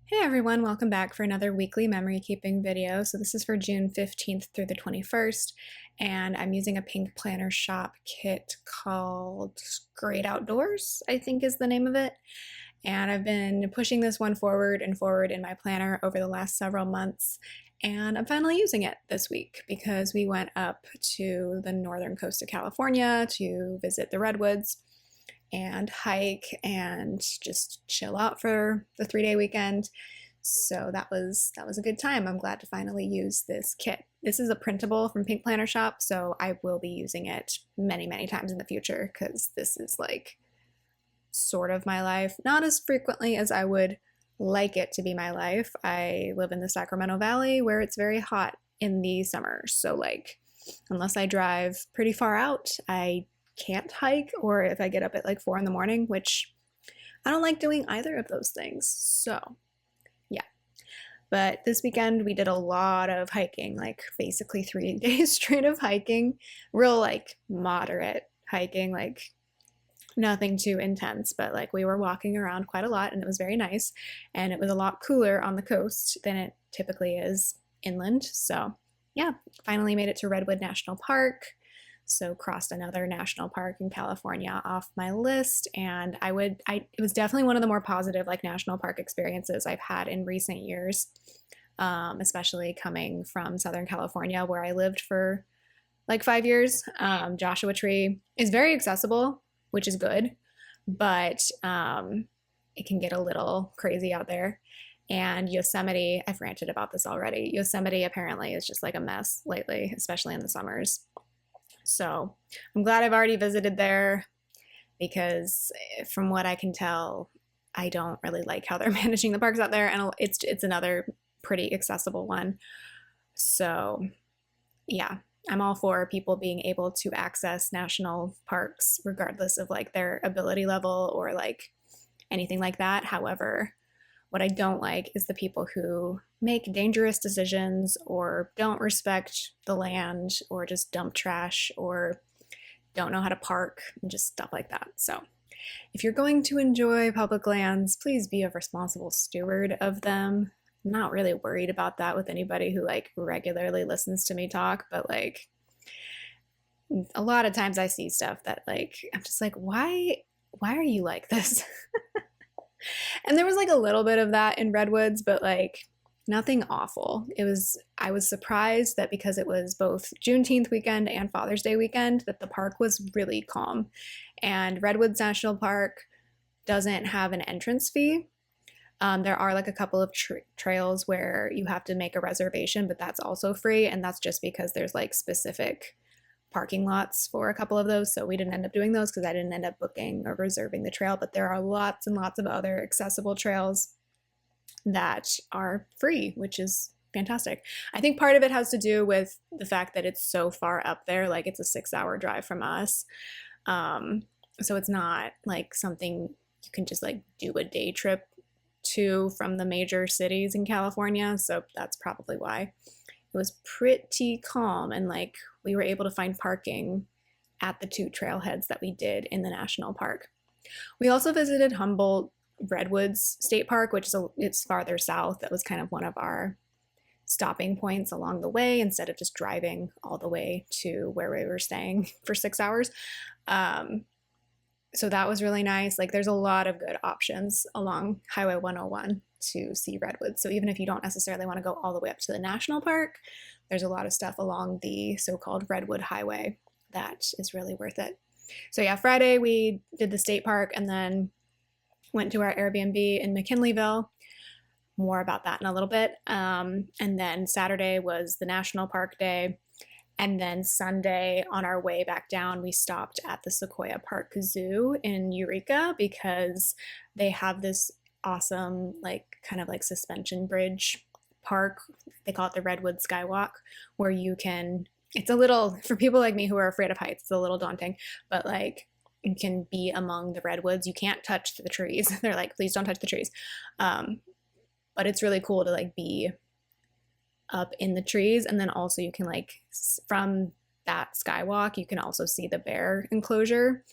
Hey everyone, welcome back for another weekly memory keeping video. So this is for June 15th through the 21st, and I'm using a Pink Planner Shop kit called Great Outdoors, I think is the name of it. And I've been pushing this one forward and forward in my planner over the last several months, and I'm finally using it this week because we went up to the northern coast of California to visit the redwoods and hike and just chill out for the 3-day weekend. So that was a good time. I'm glad to finally use this kit. This is a printable from Pink Planner Shop, so I will be using it many, many times in the future because this is like sort of my life. Not as frequently as I would like it to be my life. I live in the Sacramento Valley where it's very hot in the summer. So like unless I drive pretty far out, I can't hike, or if I get up at like 4 in the morning, which I don't like doing either of those things. So yeah, but this weekend we did a lot of hiking, like basically 3 days straight of hiking, real like moderate hiking, like nothing too intense, but like we were walking around quite a lot and it was very nice, and it was a lot cooler on the coast than it typically is inland. So yeah, finally made it to Redwood National Park. So crossed another national park in California off my list, and it was definitely one of the more positive like national park experiences I've had in recent years, especially coming from Southern California where I lived for like 5 years. Joshua Tree is very accessible, which is good, but it can get a little crazy out there. And Yosemite, I've ranted about this already. Yosemite apparently is just like a mess lately, especially in the summers. So I'm glad I've already visited there because from what I can tell, I don't really like how they're managing the parks out there, and it's another pretty accessible one. So yeah, I'm all for people being able to access national parks regardless of like their ability level or like anything like that. However, what I don't like is the people who make dangerous decisions or don't respect the land or just dump trash or don't know how to park and just stuff like that. So if you're going to enjoy public lands, please be a responsible steward of them. I'm not really worried about that with anybody who like regularly listens to me talk, but like a lot of times I see stuff that like I'm just like, why are you like this? And there was like a little bit of that in Redwoods, but like nothing awful. I was surprised that because it was both Juneteenth weekend and Father's Day weekend, that the park was really calm. And Redwoods National Park doesn't have an entrance fee. There are like a couple of trails where you have to make a reservation, but that's also free. And that's just because there's like specific parking lots for a couple of those. So we didn't end up doing those because I didn't end up booking or reserving the trail, but there are lots and lots of other accessible trails that are free, which is fantastic. I think part of it has to do with the fact that it's so far up there, like it's a 6-hour drive from us. So it's not like something you can just like do a day trip to from the major cities in California. So that's probably why. It was pretty calm, and like we were able to find parking at the 2 trailheads that we did in the national park. We also visited Humboldt Redwoods State Park, which is it's farther south. That was kind of one of our stopping points along the way instead of just driving all the way to where we were staying for 6 hours. So that was really nice. Like there's a lot of good options along Highway 101 to see redwoods. So even if you don't necessarily want to go all the way up to the national park, there's a lot of stuff along the so-called Redwood Highway that is really worth it. So yeah, Friday we did the state park and then went to our Airbnb in McKinleyville. More about that in a little bit. And then Saturday was the national park day. And then Sunday, on our way back down, we stopped at the Sequoia Park Zoo in Eureka because they have this awesome, like, kind of like suspension bridge park. They call it the Redwood Skywalk, where you can, it's a little, for people like me who are afraid of heights, it's a little daunting, but like, you can be among the redwoods. You can't touch the trees. They're like, please don't touch the trees. But it's really cool to like be up in the trees, and then also you can like from that skywalk you can also see the bear enclosure,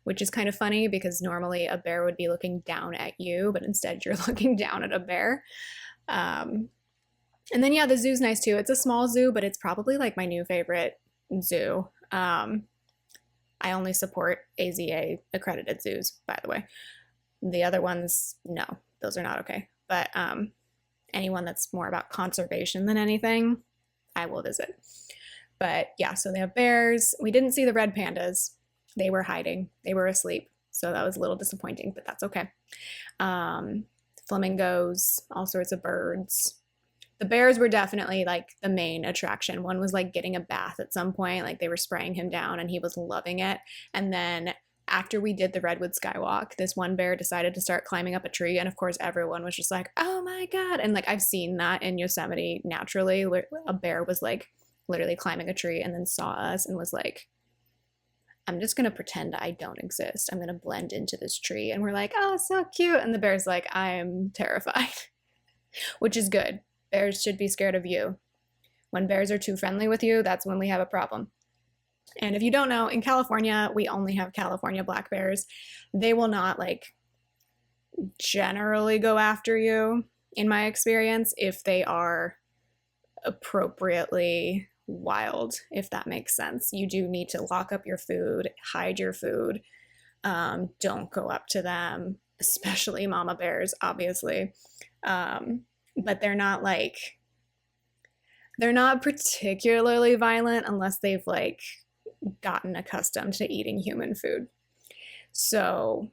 which is kind of funny because normally a bear would be looking down at you, but instead you're looking down at a bear. And then, yeah, the zoo's nice too. It's a small zoo, but it's probably like my new favorite zoo. I only support AZA accredited zoos, by the way. The other ones, no, those are not okay. But anyone that's more about conservation than anything, I will visit. But yeah, so they have bears. We didn't see the red pandas. They were hiding. They were asleep. So that was a little disappointing, but that's okay. Flamingos, all sorts of birds. The bears were definitely like the main attraction. One was like getting a bath at some point, like they were spraying him down and he was loving it. And then after we did the Redwood Skywalk, this one bear decided to start climbing up a tree. And of course, everyone was just like, oh my God. And like I've seen that in Yosemite naturally, where a bear was like literally climbing a tree and then saw us and was like, I'm just going to pretend I don't exist. I'm going to blend into this tree. And we're like, oh, so cute. And the bear's like, I'm terrified, which is good. Bears should be scared of you. When bears are too friendly with you, that's when we have a problem. And if you don't know, in California, we only have California black bears. They will not like generally go after you, in my experience, if they are appropriately wild, if that makes sense. You do need to lock up your food, hide your food. Don't go up to them, especially mama bears, obviously. But they're not particularly violent unless they've like gotten accustomed to eating human food. So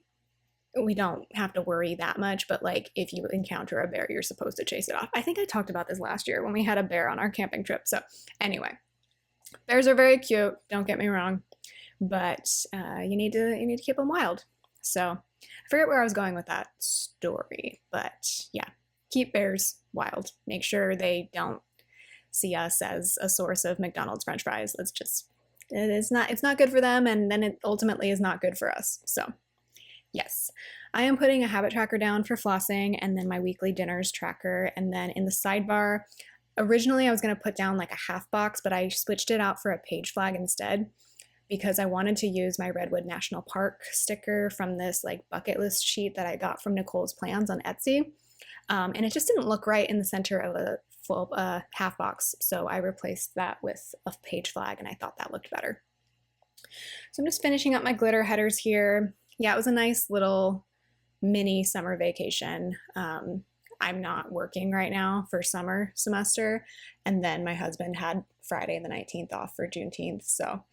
we don't have to worry that much, but like if you encounter a bear, you're supposed to chase it off. I think I talked about this last year when we had a bear on our camping trip. So anyway, bears are very cute, don't get me wrong, but you need to keep them wild. So I forget where I was going with that story, but yeah. Keep bears wild. Make sure they don't see us as a source of McDonald's French fries. It's not good for them, and then it ultimately is not good for us. So yes, I am putting a habit tracker down for flossing and then my weekly dinners tracker. And then in the sidebar, originally I was going to put down like a half box, but I switched it out for a page flag instead because I wanted to use my Redwood National Park sticker from this like bucket list sheet that I got from Nicole's Plans on Etsy. And it just didn't look right in the center of a full half box. So I replaced that with a page flag and I thought that looked better. So I'm just finishing up my glitter headers here. Yeah, it was a nice little mini summer vacation. I'm not working right now for summer semester. And then my husband had Friday the 19th off for Juneteenth. So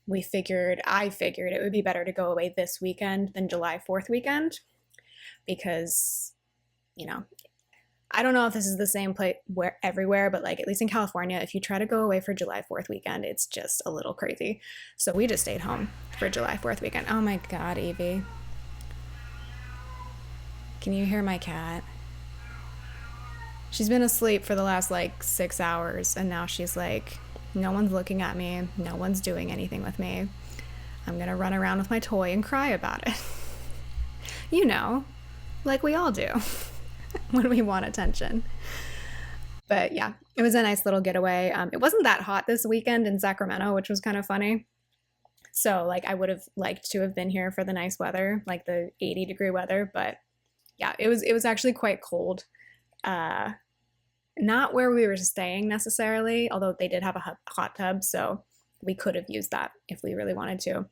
I figured it would be better to go away this weekend than July 4th weekend because I don't know if this is the same place everywhere, but like at least in California, if you try to go away for July 4th weekend, it's just a little crazy. So we just stayed home for July 4th weekend. Oh my God, Evie. Can you hear my cat? She's been asleep for the last like 6 hours and now she's like, no one's looking at me. No one's doing anything with me. I'm going to run around with my toy and cry about it. Like we all do. When we want attention. But yeah, it was a nice little getaway. It wasn't that hot this weekend in Sacramento, which was kind of funny. So like I would have liked to have been here for the nice weather, like the 80-degree weather, but yeah, it was actually quite cold. Not where we were staying necessarily, although they did have a hot tub, so we could have used that if we really wanted to.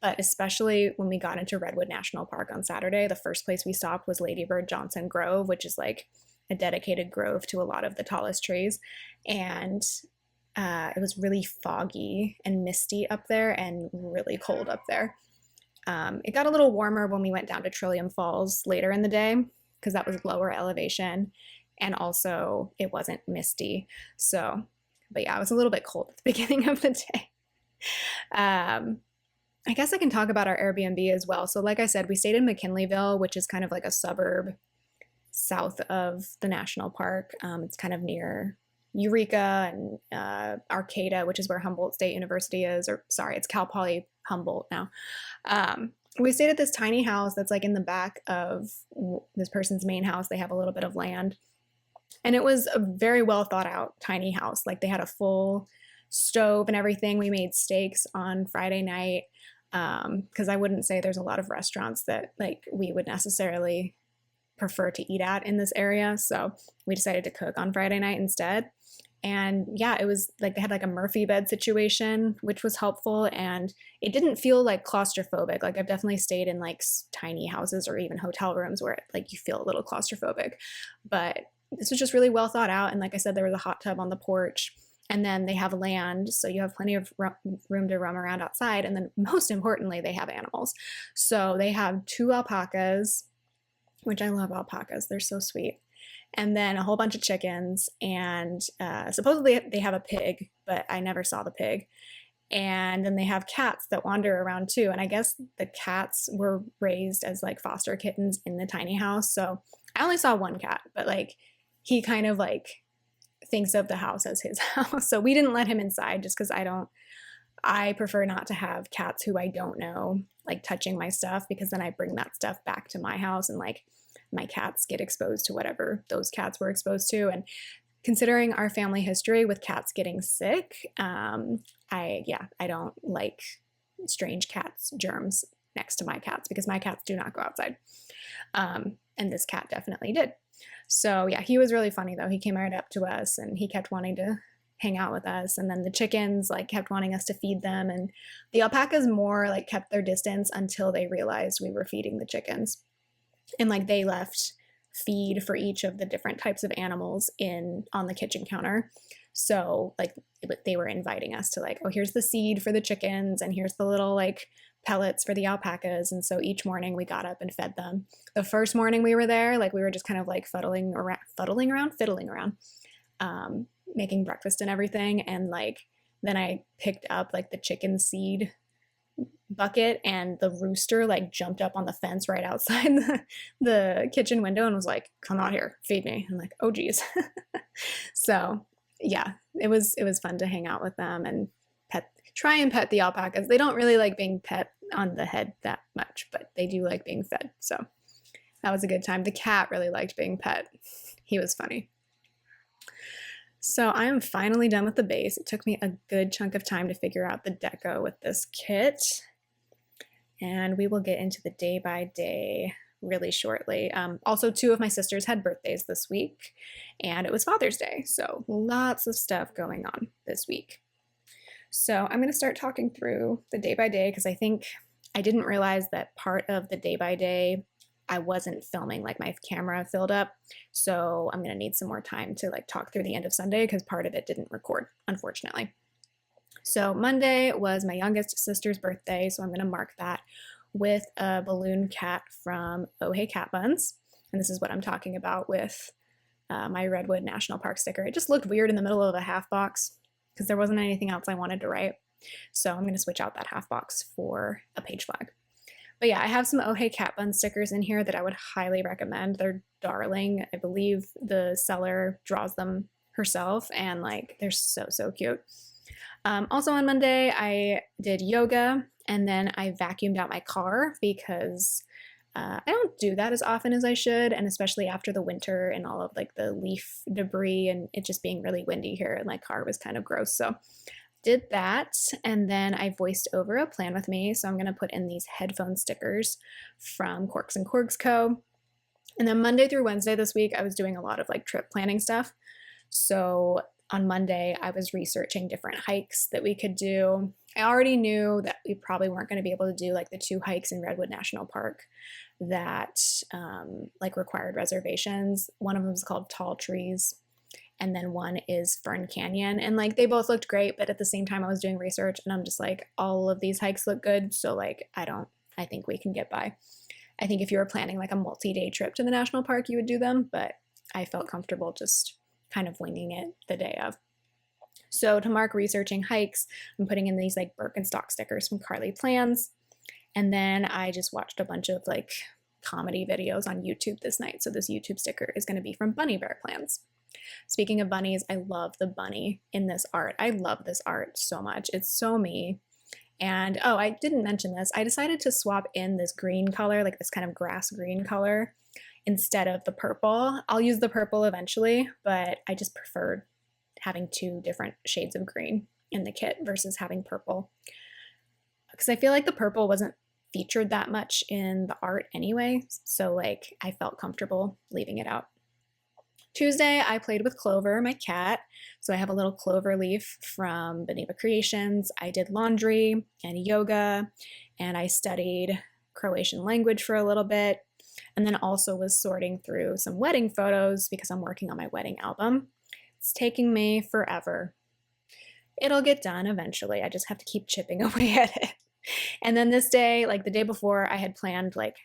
But especially when we got into Redwood National Park on Saturday, the first place we stopped was Lady Bird Johnson Grove, which is like a dedicated grove to a lot of the tallest trees. And it was really foggy and misty up there and really cold up there. It got a little warmer when we went down to Trillium Falls later in the day because that was lower elevation. And also it wasn't misty. So, but yeah, it was a little bit cold at the beginning of the day. I guess I can talk about our Airbnb as well. So like I said, we stayed in McKinleyville, which is kind of like a suburb south of the national park. It's kind of near Eureka and Arcata, which is where Humboldt State University is, or sorry, it's Cal Poly Humboldt now. We stayed at this tiny house that's like in the back of this person's main house. They have a little bit of land. And it was a very well thought out tiny house. Like they had a full stove and everything. We made steaks on Friday night. because I wouldn't say there's a lot of restaurants that like we would necessarily prefer to eat at in this area. So we decided to cook on Friday night instead. And yeah, it was like they had like a Murphy bed situation, which was helpful. And it didn't feel like claustrophobic. Like I've definitely stayed in like tiny houses or even hotel rooms where like you feel a little claustrophobic. But this was just really well thought out. And like I said, there was a hot tub on the porch. And then they have land, so you have plenty of room to roam around outside. And then most importantly, they have animals. So they have 2 alpacas, which I love alpacas. They're so sweet. And then a whole bunch of chickens, and supposedly they have a pig, but I never saw the pig. And then they have cats that wander around too. And I guess the cats were raised as like foster kittens in the tiny house. So I only saw one cat, but like he kind of like thinks of the house as his house. So we didn't let him inside just because I prefer not to have cats who I don't know like touching my stuff, because then I bring that stuff back to my house and like my cats get exposed to whatever those cats were exposed to. And considering our family history with cats getting sick, I don't like strange cats germs next to my cats, because my cats do not go outside. And this cat definitely did. So yeah, he was really funny though. He came right up to us and he kept wanting to hang out with us. And then the chickens like kept wanting us to feed them. And the alpacas more like kept their distance until they realized we were feeding the chickens. And like they left feed for each of the different types of animals on the kitchen counter. So like they were inviting us to like, oh, here's the seed for the chickens and here's the little like pellets for the alpacas. And so each morning we got up and fed them. The first morning we were there, like we were just kind of like fiddling around, making breakfast and everything. And like then I picked up like the chicken seed bucket, and the rooster like jumped up on the fence right outside the kitchen window and was like, come out here, feed me. I'm like, oh geez. So yeah, it was fun to hang out with them and try and pet the alpacas. They don't really like being pet on the head that much, but they do like being fed. So that was a good time. The cat really liked being pet. He was funny. So I am finally done with the base. It took me a good chunk of time to figure out the deco with this kit. And we will get into the day by day really shortly. Also, 2 of my sisters had birthdays this week, and it was Father's Day. So lots of stuff going on this week. So I'm going to start talking through the day by day, because I think I didn't realize that part of the day by day I wasn't filming, like my camera filled up. So I'm going to need some more time to like talk through the end of Sunday, because part of it didn't record, unfortunately. So Monday was my youngest sister's birthday, so I'm going to mark that with a balloon cat from Oh Hey Cat Buns. And this is what I'm talking about with my Redwood National Park sticker. It just looked weird in the middle of a half box because there wasn't anything else I wanted to write. So I'm going to switch out that half box for a page flag. But yeah, I have some Oh Hey Cat Bun stickers in here that I would highly recommend. They're darling. I believe the seller draws them herself, and like they're so, so cute. Also on Monday, I did yoga, and then I vacuumed out my car because I don't do that as often as I should, and especially after the winter and all of like the leaf debris and it just being really windy here, and my car was kind of gross. So did that, and then I voiced over a plan with me. So I'm going to put in these headphone stickers from Corks and Corgs Co. And then Monday through Wednesday this week, I was doing a lot of like trip planning stuff. So on Monday, I was researching different hikes that we could do. I already knew that we probably weren't going to be able to do like the 2 hikes in Redwood National Park that like required reservations. One of them is called Tall Trees, and then one is Fern Canyon. And like they both looked great, but at the same time I was doing research and I'm just like, all of these hikes look good. So like I think we can get by. I think if you were planning like a multi-day trip to the national park, you would do them, but I felt comfortable just kind of winging it the day of. So to mark researching hikes, I'm putting in these like Birkenstock stickers from Carly Plans. And then I just watched a bunch of like comedy videos on YouTube this night. So this YouTube sticker is going to be from Bunny Bear Plans. Speaking of bunnies, I love the bunny in this art. I love this art so much. It's so me. And oh, I didn't mention this. I decided to swap in this green color, like this kind of grass green color, instead of the purple. I'll use the purple eventually, but I just preferred having 2 different shades of green in the kit versus having purple. because I feel like the purple wasn't featured that much in the art anyway, so like I felt comfortable leaving it out. Tuesday, I played with Clover, my cat. So I have a little clover leaf from Beneva Creations. I did laundry and yoga, and I studied Croatian language for a little bit, and then also was sorting through some wedding photos because I'm working on my wedding album. It's taking me forever. It'll get done eventually. I just have to keep chipping away at it. And then this day, like the day before, I had planned like,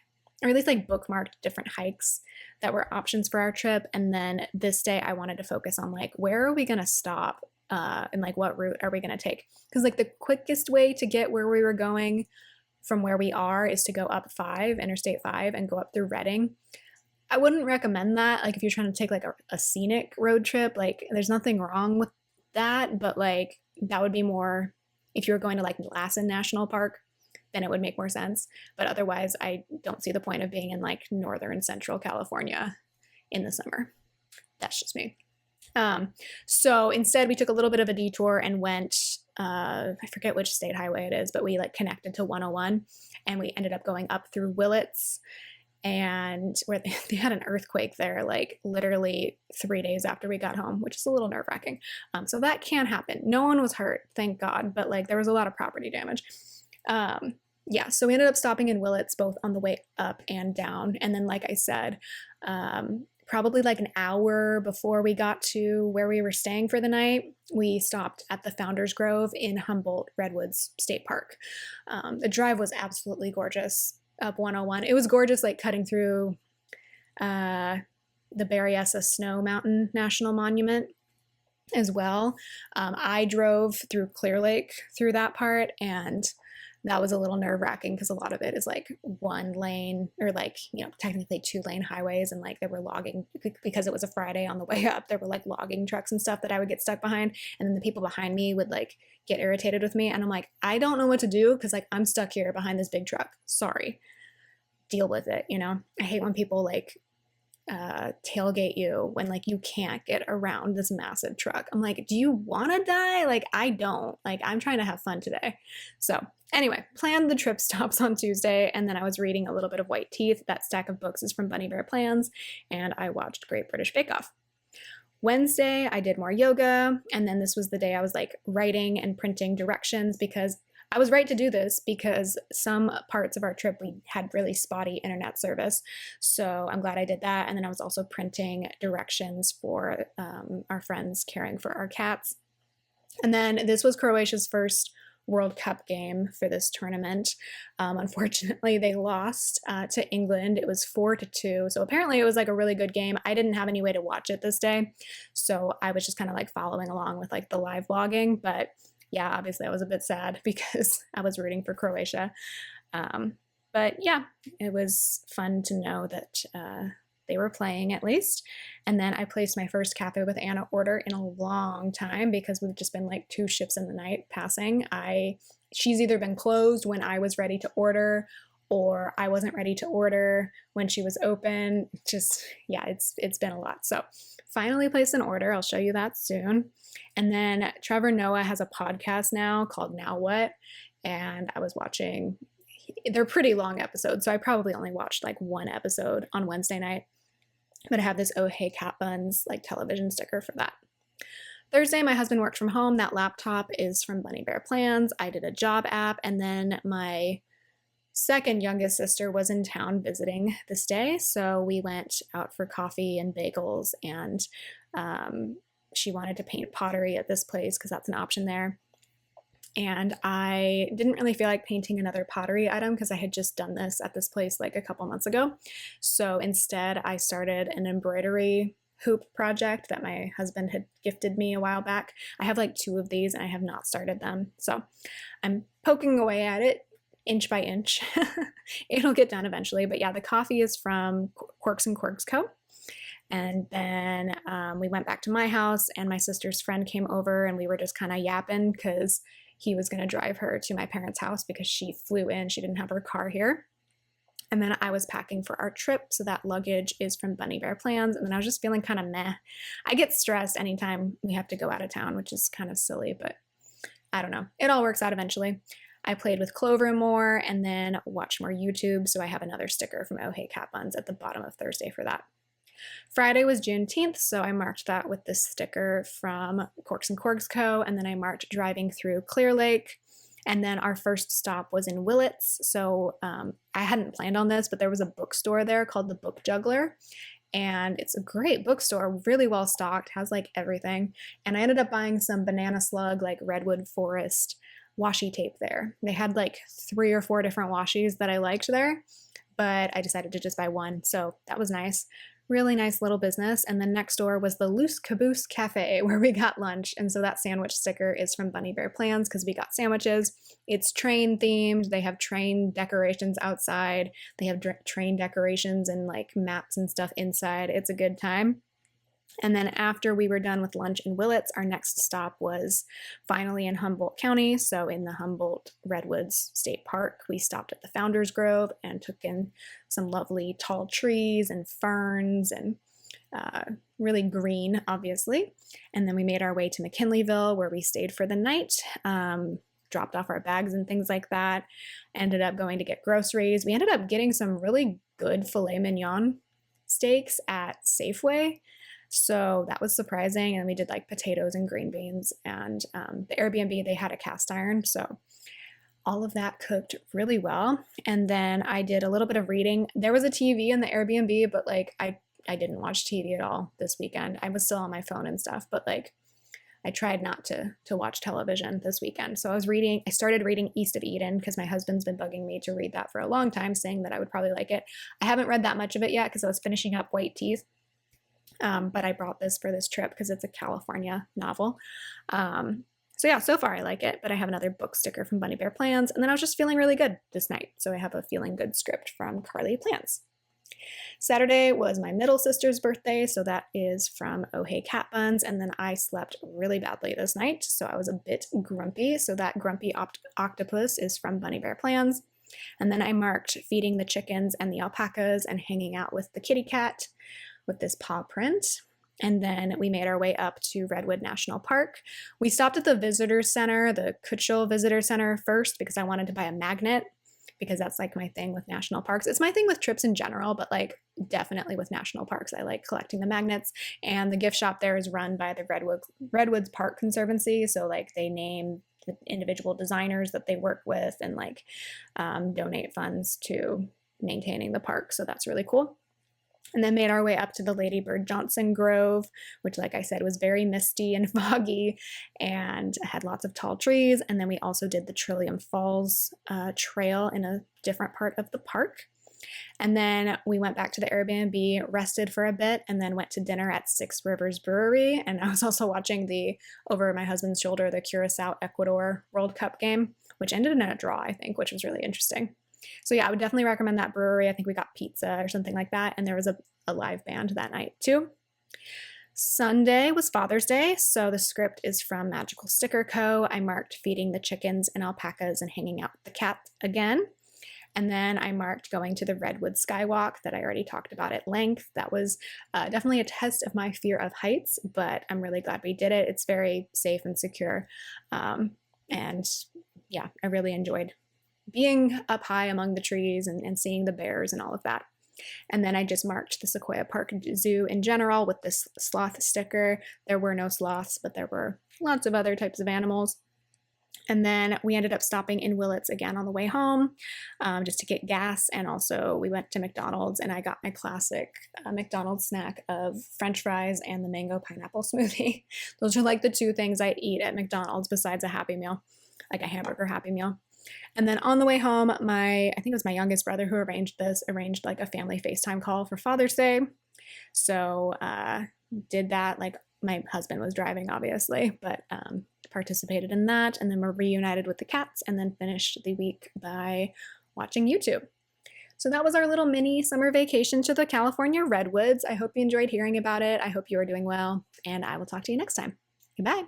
or at least like bookmarked different hikes that were options for our trip. And then this day I wanted to focus on like, where are we going to stop? And like, what route are we going to take? Because like the quickest way to get where we were going from where we are is to go up 5, Interstate 5, and go up through Reading. I wouldn't recommend that. Like if you're trying to take like a scenic road trip, like there's nothing wrong with that, but like that would be more if you were going to like Lassen National Park, then it would make more sense. But otherwise, I don't see the point of being in like northern central California in the summer. That's just me. So instead, we took a little bit of a detour and went, I forget which state highway it is, but we like connected to 101, and we ended up going up through Willits, and where they had an earthquake there, like literally 3 days after we got home, which is a little nerve-wracking. So that can happen. No one was hurt, thank God, but like there was a lot of property damage. Yeah, so we ended up stopping in Willits both on the way up and down. And then, like I said, probably like an hour before we got to where we were staying for the night, we stopped at the Founders Grove in Humboldt Redwoods State Park. The drive was absolutely gorgeous up 101. It was gorgeous, like cutting through the Berryessa Snow Mountain National Monument as well. I drove through Clear Lake through that part, and that was a little nerve-wracking because a lot of it is like 1 lane, or like, you know, technically 2-lane highways, and like they were logging, because it was a Friday on the way up, there were like logging trucks and stuff that I would get stuck behind, and then the people behind me would like get irritated with me, and I'm like, I don't know what to do because like I'm stuck here behind this big truck. Sorry. Deal with it, you know? I hate when people like tailgate you when like you can't get around this massive truck. I'm like, do you want to die? Like, I don't. Like, I'm trying to have fun today. So anyway, planned the trip stops on Tuesday, and then I was reading a little bit of White Teeth. That stack of books is from Bunny Bear Plans, and I watched Great British Bake Off. Wednesday, I did more yoga, and then this was the day I was like writing and printing directions, because I was right to do this because some parts of our trip we had really spotty internet service. So I'm glad I did that. And then I was also printing directions for our friends caring for our cats. And then this was Croatia's first World Cup game for this tournament. Unfortunately, they lost to England. It was 4-2. So apparently it was like a really good game. I didn't have any way to watch it this day, so I was just kind of like following along with like the live blogging. But yeah, obviously I was a bit sad because I was rooting for Croatia. But yeah, it was fun to know that they were playing at least. And then I placed my first Cafe with Anna order in a long time because we've just been like 2 ships in the night passing. She's either been closed when I was ready to order, or I wasn't ready to order when she was open. Just, yeah, it's been a lot. So finally placed an order. I'll show you that soon. And then Trevor Noah has a podcast now called Now What? And I was watching, they're pretty long episodes, so I probably only watched like 1 episode on Wednesday night. But I have this Oh Hey Cat Buns like television sticker for that. Thursday, my husband worked from home. That laptop is from Bunny Bear Plans. I did a job app, and then my second youngest sister was in town visiting this day, so we went out for coffee and bagels, and she wanted to paint pottery at this place because that's an option there. And I didn't really feel like painting another pottery item because I had just done this at this place like a couple months ago. So instead, I started an embroidery hoop project that my husband had gifted me a while back. I have like 2 of these and I have not started them. So I'm poking away at it inch by inch. It'll get done eventually. But yeah, the coffee is from Quirks and Quirks Co. And then we went back to my house, and my sister's friend came over, and we were just kind of yapping because he was going to drive her to my parents' house because she flew in. She didn't have her car here. And then I was packing for our trip, so that luggage is from Bunny Bear Plans. And then I was just feeling kind of meh. I get stressed anytime we have to go out of town, which is kind of silly, but I don't know. It all works out eventually. I played with Clover more and then watched more YouTube, so I have another sticker from Oh Hey Cat Buns at the bottom of Thursday for that. Friday was Juneteenth, so I marked that with this sticker from Corks and Corgs Co., and then I marked driving through Clear Lake, and then our first stop was in Willits, so I hadn't planned on this, but there was a bookstore there called the Book Juggler, and it's a great bookstore, really well stocked, has like everything, and I ended up buying some Banana Slug, like Redwood Forest washi tape there. They had like 3 or 4 different washies that I liked there, but I decided to just buy one, so that was nice. Really nice little business. And then next door was the Loose Caboose Cafe where we got lunch. And so that sandwich sticker is from Bunny Bear Plans because we got sandwiches. It's train themed. They have train decorations outside. They have train decorations and like maps and stuff inside. It's a good time. And then after we were done with lunch in Willits, our next stop was finally in Humboldt County. So in the Humboldt Redwoods State Park, we stopped at the Founders Grove and took in some lovely tall trees and ferns and really green, obviously. And then we made our way to McKinleyville where we stayed for the night, dropped off our bags and things like that, ended up going to get groceries. We ended up getting some really good filet mignon steaks at Safeway. So that was surprising. And we did like potatoes and green beans, and the Airbnb, they had a cast iron. So all of that cooked really well. And then I did a little bit of reading. There was a TV in the Airbnb, but like I didn't watch TV at all this weekend. I was still on my phone and stuff, but like I tried not to watch television this weekend. So I started reading East of Eden because my husband's been bugging me to read that for a long time, saying that I would probably like it. I haven't read that much of it yet because I was finishing up White Teeth. But I brought this for this trip because it's a California novel. So yeah, so far I like it, but I have another book sticker from Bunny Bear Plans, and then I was just feeling really good this night. So I have a feeling good script from Carly Plans. Saturday was my middle sister's birthday, so that is from Oh Hey Cat Buns, and then I slept really badly this night, so I was a bit grumpy. So that grumpy octopus is from Bunny Bear Plans. And then I marked feeding the chickens and the alpacas and hanging out with the kitty cat with this paw print. And then we made our way up to Redwood National Park. We stopped at the visitor center, the Kutchel Visitor Center first, because I wanted to buy a magnet, because that's like my thing with national parks. It's my thing with trips in general, but like definitely with national parks. I like collecting the magnets, and the gift shop there is run by the Redwoods Park Conservancy. So like they name the individual designers that they work with and like donate funds to maintaining the park. So that's really cool. And then made our way up to the Lady Bird Johnson Grove, which, like I said, was very misty and foggy and had lots of tall trees. And then we also did the Trillium Falls trail in a different part of the park. And then we went back to the Airbnb, rested for a bit, and then went to dinner at Six Rivers Brewery. And I was also watching over my husband's shoulder, the Curacao-Ecuador World Cup game, which ended in a draw, I think, which was really interesting. So yeah, I would definitely recommend that brewery. I think we got pizza or something like that. And there was a live band that night too. Sunday was Father's Day. So the script is from Magical Sticker Co. I marked feeding the chickens and alpacas and hanging out with the cat again. And then I marked going to the Redwood Skywalk that I already talked about at length. That was definitely a test of my fear of heights, but I'm really glad we did it. It's very safe and secure. And yeah, I really enjoyed being up high among the trees and seeing the bears and all of that. And then I just marked the Sequoia Park Zoo in general with this sloth sticker. There were no sloths, but there were lots of other types of animals. And then we ended up stopping in Willits again on the way home just to get gas. And also we went to McDonald's and I got my classic McDonald's snack of French fries and the mango pineapple smoothie. Those are like the 2 things I'd eat at McDonald's besides a Happy Meal, like a hamburger Happy Meal. And then on the way home, I think it was my youngest brother who arranged like a family FaceTime call for Father's Day. So did that, like my husband was driving obviously, but participated in that. And then we're reunited with the cats and then finished the week by watching YouTube. So that was our little mini summer vacation to the California Redwoods. I hope you enjoyed hearing about it. I hope you are doing well, and I will talk to you next time. Goodbye.